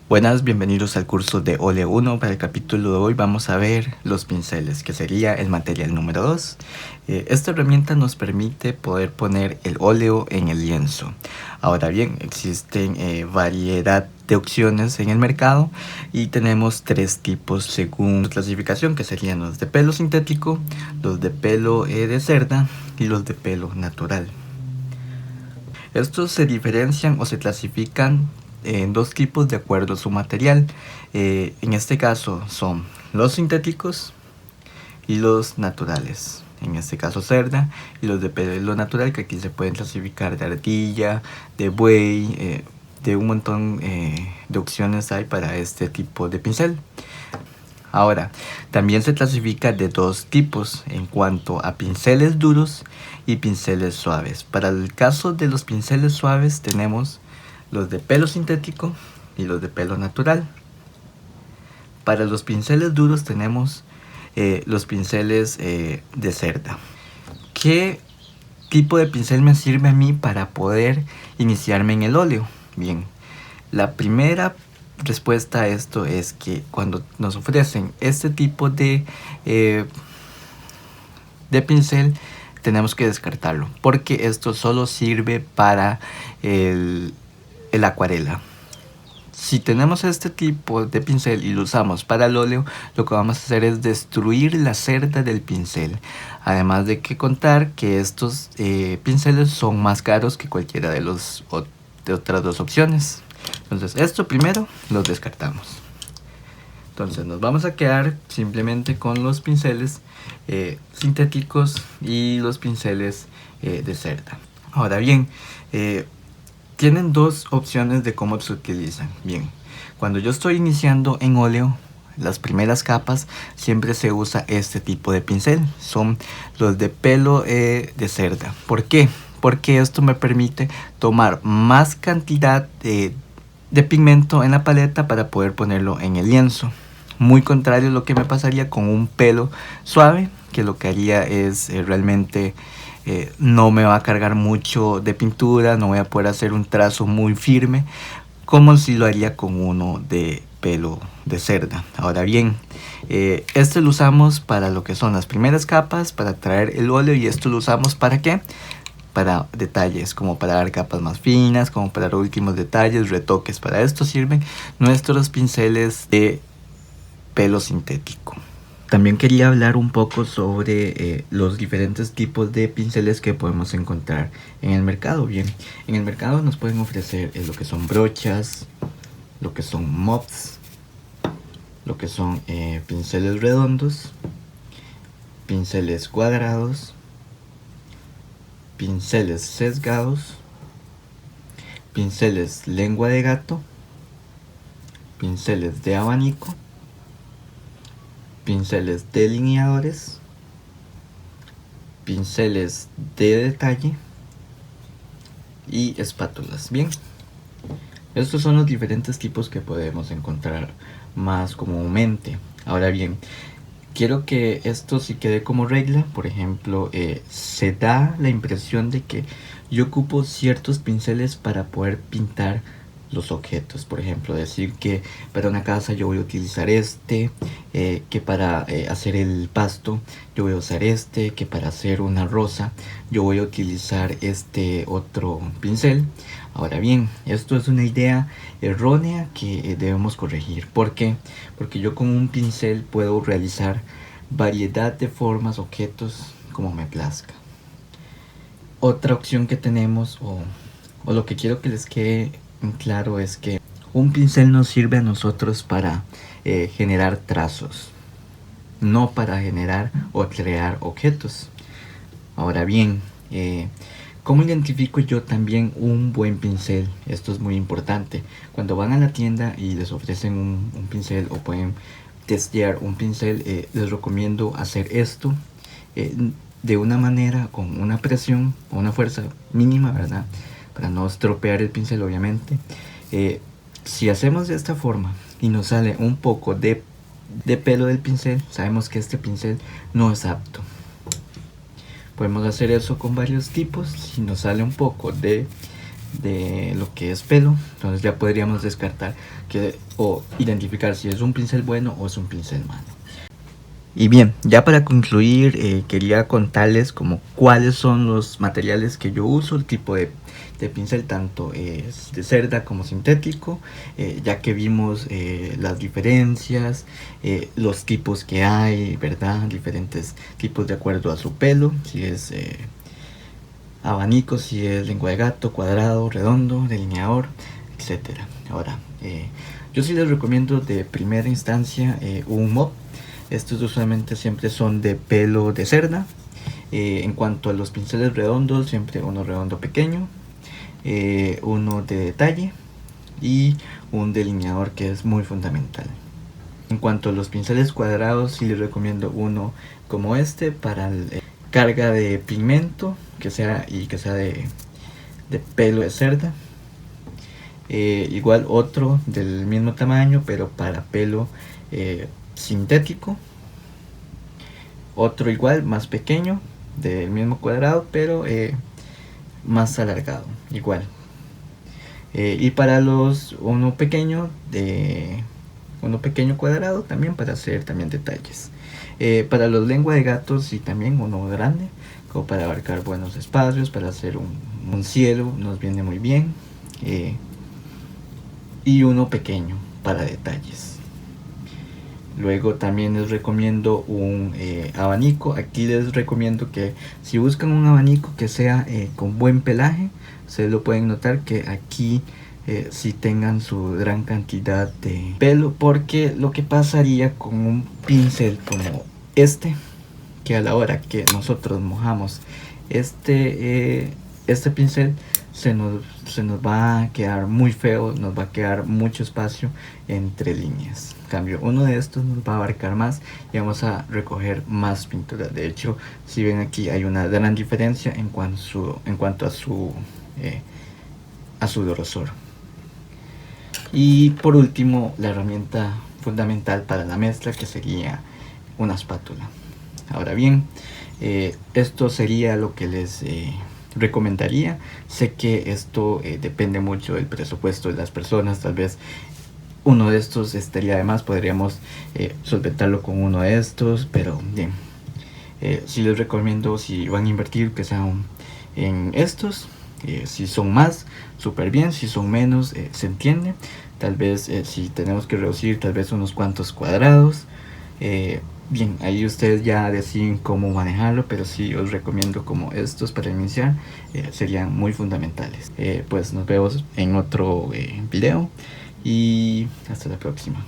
Buenas, bienvenidos al curso de óleo 1. Para el capítulo de hoy vamos a ver los pinceles, que sería el material número 2. Esta herramienta nos permite poder poner el óleo en el lienzo. Ahora bien, existen variedad de opciones en el mercado y tenemos tres tipos según su clasificación, que serían los de pelo sintético, los de pelo de cerda y los de pelo natural. Estos se diferencian o se clasifican en dos tipos de acuerdo a su material. En este caso son los sintéticos y los naturales. En este caso cerda, y los de pelo natural, que aquí se pueden clasificar de ardilla, de buey, de un montón de opciones hay para este tipo de pincel. Ahora, también se clasifica de dos tipos en cuanto a pinceles duros y pinceles suaves. Para el caso de los pinceles suaves tenemos los de pelo sintético y los de pelo natural. Para los pinceles duros tenemos los pinceles de cerda. ¿Qué tipo de pincel me sirve a mí para poder iniciarme en el óleo? Bien, la primera respuesta a esto es que cuando nos ofrecen este tipo de pincel, tenemos que descartarlo, porque esto solo sirve para el acuarela. Si tenemos este tipo de pincel y lo usamos para el óleo, lo que vamos a hacer es destruir la cerda del pincel. Además de que contar que estos pinceles son más caros que cualquiera de otras dos opciones. Entonces esto primero los descartamos. Entonces nos vamos a quedar simplemente con los pinceles sintéticos y los pinceles de cerda. Ahora bien, tienen dos opciones de cómo se utilizan. Bien, cuando yo estoy iniciando en óleo, las primeras capas siempre se usa este tipo de pincel. Son los de pelo de cerda. ¿Por qué? Porque esto me permite tomar más cantidad de pigmento en la paleta para poder ponerlo en el lienzo. Muy contrario a lo que me pasaría con un pelo suave, que lo que haría es realmente no me va a cargar mucho de pintura, no voy a poder hacer un trazo muy firme como si lo haría con uno de pelo de cerda. Ahora bien, este lo usamos para lo que son las primeras capas, para traer el óleo, y esto lo usamos ¿para qué? Para detalles, como para dar capas más finas, como para los últimos detalles, retoques. Para esto sirven nuestros pinceles de pelo sintético. También quería hablar un poco sobre los diferentes tipos de pinceles que podemos encontrar en el mercado. Bien, en el mercado nos pueden ofrecer lo que son brochas, lo que son mops, lo que son pinceles redondos, pinceles cuadrados, pinceles sesgados, pinceles lengua de gato, pinceles de abanico, pinceles delineadores, pinceles de detalle y espátulas. Bien, estos son los diferentes tipos que podemos encontrar más comúnmente. Ahora bien, quiero que esto sí quede como regla. Por ejemplo, se da la impresión de que yo ocupo ciertos pinceles para poder pintar los objetos. Por ejemplo, decir que para una casa yo voy a utilizar que para hacer el pasto yo voy a usar que para hacer una rosa yo voy a utilizar este otro pincel. Ahora bien, esto es una idea errónea que debemos corregir. ¿Por qué? Porque yo con un pincel puedo realizar variedad de formas, objetos, como me plazca. Otra opción que tenemos, o lo que quiero que les quede claro, es que un pincel nos sirve a nosotros para generar trazos, no para generar o crear objetos. Ahora bien, ¿cómo identifico yo también un buen pincel? Esto es muy importante. Cuando van a la tienda y les ofrecen un pincel, o pueden testear un pincel, les recomiendo hacer esto de una manera, con una presión o una fuerza mínima, ¿verdad? Para no estropear el pincel, obviamente. Si hacemos de esta forma y nos sale un poco de pelo del pincel, sabemos que este pincel no es apto. Podemos hacer eso con varios tipos. Si nos sale un poco de de lo que es pelo. Entonces ya podríamos descartar o identificar si es un pincel bueno o es un pincel malo. Y bien, ya para concluir, quería contarles como cuáles son los materiales que yo uso, el tipo de pincel, tanto es de cerda como sintético, ya que vimos las diferencias, los tipos que hay, ¿verdad? Diferentes tipos de acuerdo a su pelo, si es abanico, si es lengua de gato, cuadrado, redondo, delineador, etcétera. Ahora, yo sí les recomiendo de primera instancia un mop. Estos usualmente siempre son de pelo de cerda. En cuanto a los pinceles redondos, siempre uno redondo pequeño, uno de detalle y un delineador, que es muy fundamental. En cuanto a los pinceles cuadrados, sí les recomiendo uno como este para carga de pigmento que sea de pelo de cerda. Igual otro del mismo tamaño pero para pelo sintético. Otro igual más pequeño del mismo cuadrado pero más alargado igual. Y para uno pequeño cuadrado también para hacer también detalles. Para los lengua de gatos y también uno grande como para abarcar buenos espacios, para hacer un cielo nos viene muy bien. Y uno pequeño para detalles. Luego también les recomiendo un abanico. Aquí les recomiendo que si buscan un abanico que sea con buen pelaje, ustedes lo pueden notar que aquí si tengan su gran cantidad de pelo, porque lo que pasaría con un pincel como este, que a la hora que nosotros mojamos este pincel se nos va a quedar muy feo, nos va a quedar mucho espacio entre líneas. En cambio, uno de estos nos va a abarcar más y vamos a recoger más pintura. De hecho, si ven aquí hay una gran diferencia en cuanto a su grosor. Y por último, la herramienta fundamental para la mezcla, que sería una espátula. Ahora bien, esto sería lo que les recomendaría. Sé que esto depende mucho del presupuesto de las personas. Tal vez uno de estos estaría de más, podríamos solventarlo con uno de estos, pero bien, sí les recomiendo, si van a invertir, que sean en estos. Si son más, súper bien. Si son menos, se entiende. Tal vez si tenemos que reducir, tal vez unos cuantos cuadrados. Bien, ahí ustedes ya deciden cómo manejarlo, pero sí os recomiendo como estos para iniciar, serían muy fundamentales. Pues nos vemos en otro video y hasta la próxima.